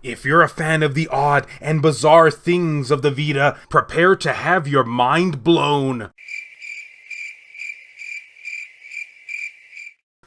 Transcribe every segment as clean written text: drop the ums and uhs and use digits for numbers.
If you're a fan of the odd and bizarre things of the Vita, prepare to have your mind blown.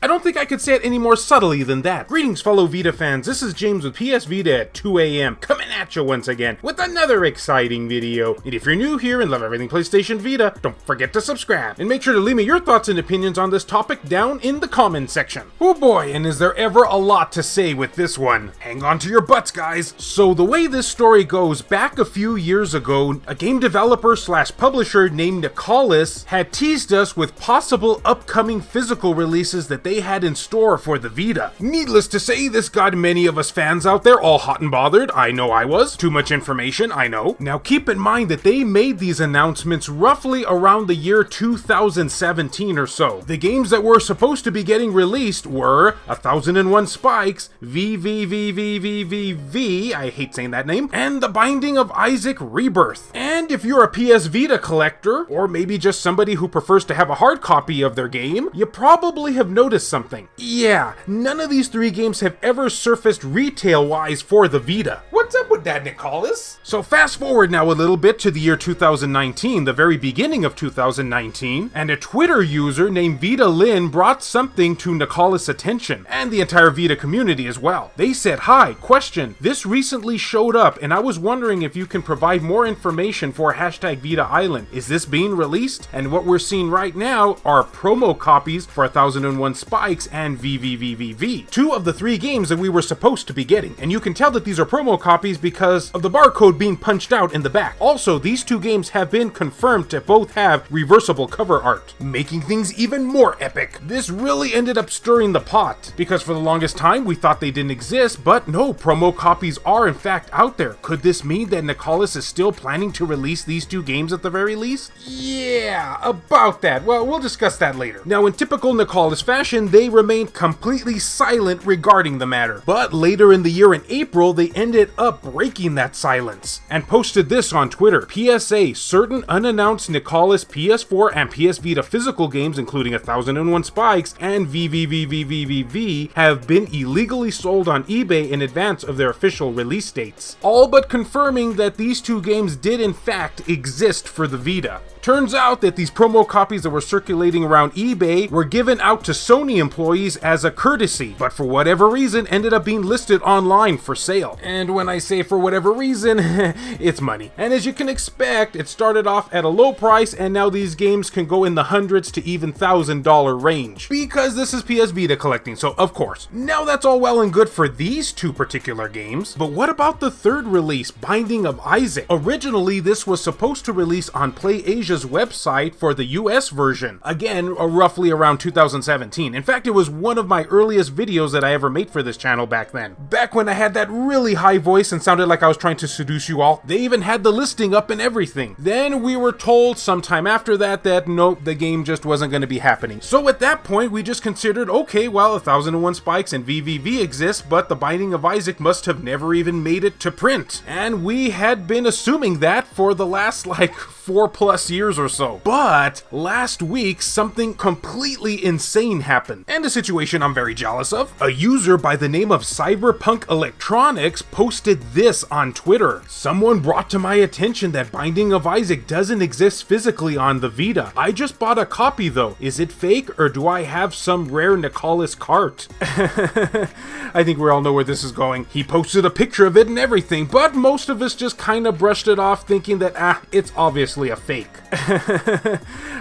I don't think I could say it any more subtly than that. Greetings, fellow Vita fans. This is James with PS Vita at 2 a.m. coming at you once again with another exciting video. And if you're new here and love everything PlayStation Vita, don't forget to subscribe. And make sure to leave me your thoughts and opinions on this topic down in the comments section. Oh boy, and is there ever a lot to say with this one. Hang on to your butts, guys. So the way this story goes, back a few years ago, a game developer / publisher named Nicalis had teased us with possible upcoming physical releases that they had in store for the Vita. Needless to say, this got many of us fans out there all hot and bothered. I know I was. Too much information, I know. Now keep in mind that they made these announcements roughly around the year 2017 or so. The games that were supposed to be getting released were 1001 Spikes, VVVVVV, I hate saying that name, and The Binding of Isaac Rebirth. And if you're a PS Vita collector, or maybe just somebody who prefers to have a hard copy of their game, you probably have noticed something. Yeah, none of these three games have ever surfaced retail-wise for the Vita. What's up with that, Nicalis? So fast forward now a little bit to the year 2019, the very beginning of 2019, and a Twitter user named Vita Lynn brought something to Nicalis' attention, and the entire Vita community as well. They said, "Hi, question, this recently showed up, and I was wondering if you can provide more information for #Vita Island. Is this being released?" And what we're seeing right now are promo copies for 1001 Spikes and VVVVV, two of the three games that we were supposed to be getting. And you can tell that these are promo copies because of the barcode being punched out in the back. Also, these two games have been confirmed to both have reversible cover art, making things even more epic. This really ended up stirring the pot, because for the longest time we thought they didn't exist, but no, promo copies are in fact out there. Could this mean that Nicalis is still planning to release these two games at the very least? Yeah, about that. Well, we'll discuss that later. Now, in typical Nicalis fashion, they remained completely silent regarding the matter. But later in the year in April, they ended up breaking that silence and posted this on Twitter. PSA, certain unannounced Nicalis PS4 and PS Vita physical games, including 1001 Spikes and VVVVVV, have been illegally sold on eBay in advance of their official release dates. All but confirming that these two games did in fact exist for the Vita. Turns out that these promo copies that were circulating around eBay were given out to Sony employees as a courtesy, but for whatever reason ended up being listed online for sale. And when I say for whatever reason, it's money. And as you can expect, it started off at a low price, and now these games can go in the hundreds to even $1,000 range. Because this is PS Vita collecting, so of course. Now that's all well and good for these two particular games, but what about the third release, Binding of Isaac? Originally, this was supposed to release on PlayAsia's website for the US version, again roughly around 2017. In fact, it was one of my earliest videos that I ever made for this channel back then. Back when I had that really high voice and sounded like I was trying to seduce you all. They even had the listing up and everything. Then we were told sometime after that nope, the game just wasn't going to be happening. So at that point, we just considered, okay, well, 1001 Spikes and VVV exist, but The Binding of Isaac must have never even made it to print. And we had been assuming that for the last 4+ years or so. But last week, something completely insane happened, and a situation I'm very jealous of. A user by the name of Cyberpunk Electronics posted this on Twitter. Someone brought to my attention that Binding of Isaac doesn't exist physically on the Vita. I just bought a copy though. Is it fake, or do I have some rare Nicalis cart? I think we all know where this is going. He posted a picture of it and everything, but most of us just kind of brushed it off thinking that, it's obviously a fake.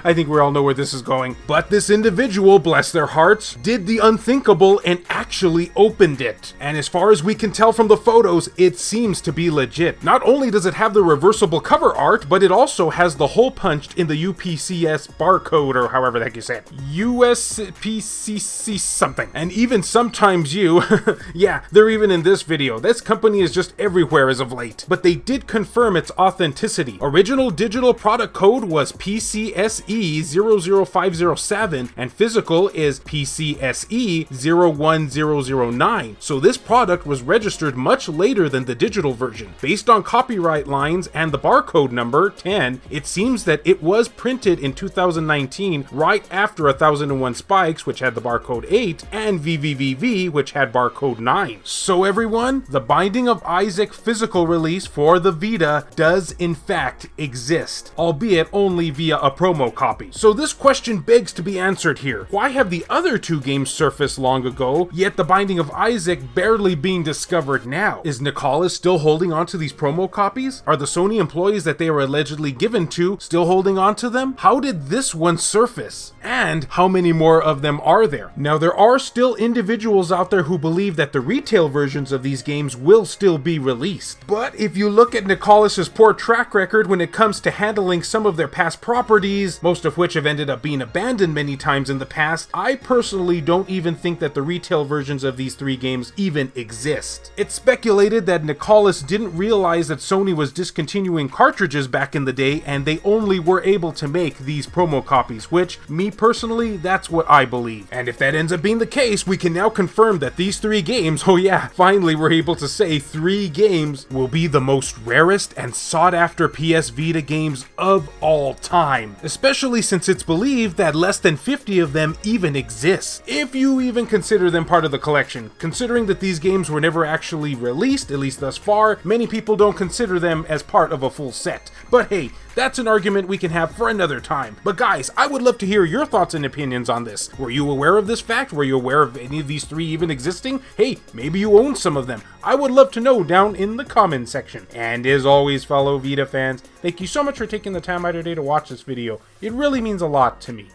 I think we all know where this is going. But this individual, bless their hearts, did the unthinkable and actually opened it. And as far as we can tell from the photos, it seems to be legit. Not only does it have the reversible cover art, but it also has the hole punched in the UPCS barcode, or however the heck you say it. USPCC something. And even sometimes yeah, they're even in this video. This company is just everywhere as of late. But they did confirm its authenticity. Original digital digital product code was PCSE00507 and physical is PCSE01009, so this product was registered much later than the digital version. Based on copyright lines and the barcode number 10, it seems that it was printed in 2019 right after 1001 Spikes, which had the barcode 8, and VVVV, which had barcode 9. So everyone, the Binding of Isaac physical release for the Vita does in fact exist, albeit only via a promo copy. So this question begs to be answered here. Why have the other two games surfaced long ago, yet the Binding of Isaac barely being discovered now? Is Nicalis still holding on to these promo copies? Are the Sony employees that they were allegedly given to still holding on to them? How did this one surface? And how many more of them are there? Now, there are still individuals out there who believe that the retail versions of these games will still be released. But if you look at Nicalis's poor track record when it comes to handling some of their past properties, most of which have ended up being abandoned many times in the past, I personally don't even think that the retail versions of these three games even exist. It's speculated that Nicalis didn't realize that Sony was discontinuing cartridges back in the day and they only were able to make these promo copies, which, me personally, that's what I believe. And if that ends up being the case, we can now confirm that these three games, oh yeah, finally we're able to say 3 games, will be the most rarest and sought after PS Vita games of all time, especially since it's believed that less than 50 of them even exist, if you even consider them part of the collection. Considering that these games were never actually released, at least thus far, many people don't consider them as part of a full set. But hey, that's an argument we can have for another time. But guys, I would love to hear your thoughts and opinions on this. Were you aware of this fact? Were you aware of any of these 3 even existing? Hey, maybe you own some of them. I would love to know down in the comments section. And as always, fellow Vita fans, thank you so much for taking the time out of your day to watch this video. It really means a lot to me.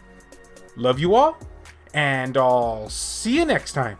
Love you all, and I'll see you next time.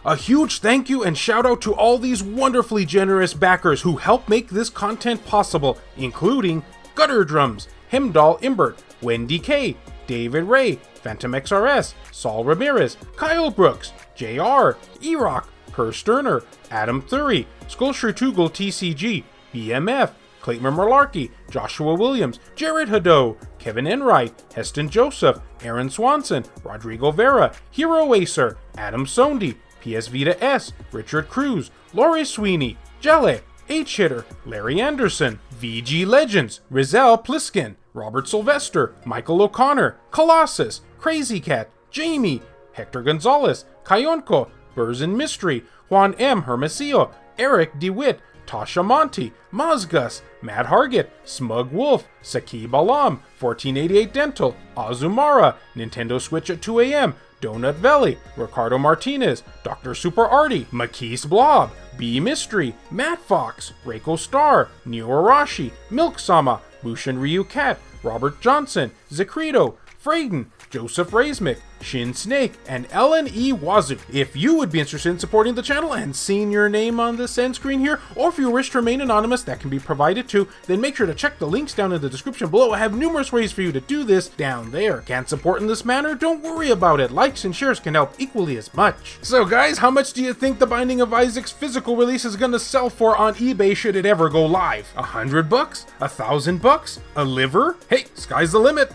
A huge thank you and shout out to all these wonderfully generous backers who help make this content possible, including Gutter Drums, Hemdall Imbert, Wendy K, David Ray, Phantom XRS, Saul Ramirez, Kyle Brooks, JR, E-Rock, Per Sterner, Adam Thury, Skullshertugel TCG, BMF, Clayton Merlarkey, Joshua Williams, Jared Haddo, Kevin Enright, Heston Joseph, Aaron Swanson, Rodrigo Vera, Hero Acer, Adam Sondi, PS Vita S, Richard Cruz, Laurie Sweeney, Jelle, H-Hitter, Larry Anderson, VG Legends, Rizal Pliskin, Robert Sylvester, Michael O'Connor, Colossus, Crazy Cat, Jamie, Hector Gonzalez, Kayonko, Burzin Mystery, Juan M. Hermosillo, Eric DeWitt, Tasha Monty, Mozgus, Matt Hargett, Smug Wolf, Sakib Alam, 1488 Dental, Azumara, Nintendo Switch at 2 AM, Donut Valley, Ricardo Martinez, Dr. Super Artie, Makis Blob, B Mystery, Matt Fox, Reiko Star, Neo Arashi, Milk Sama, Bushin Ryu Cat, Robert Johnson, Zekrito, Frayden, Joseph Razmick, Shin Snake, and Ellen E. Wazoo. If you would be interested in supporting the channel and seeing your name on this end screen here, or if you wish to remain anonymous, that can be provided too, then make sure to check the links down in the description below. I have numerous ways for you to do this down there. Can't support in this manner? Don't worry about it. Likes and shares can help equally as much. So guys, how much do you think the Binding of Isaac's physical release is gonna sell for on eBay should it ever go live? $100? $1,000? A liver? Hey, sky's the limit.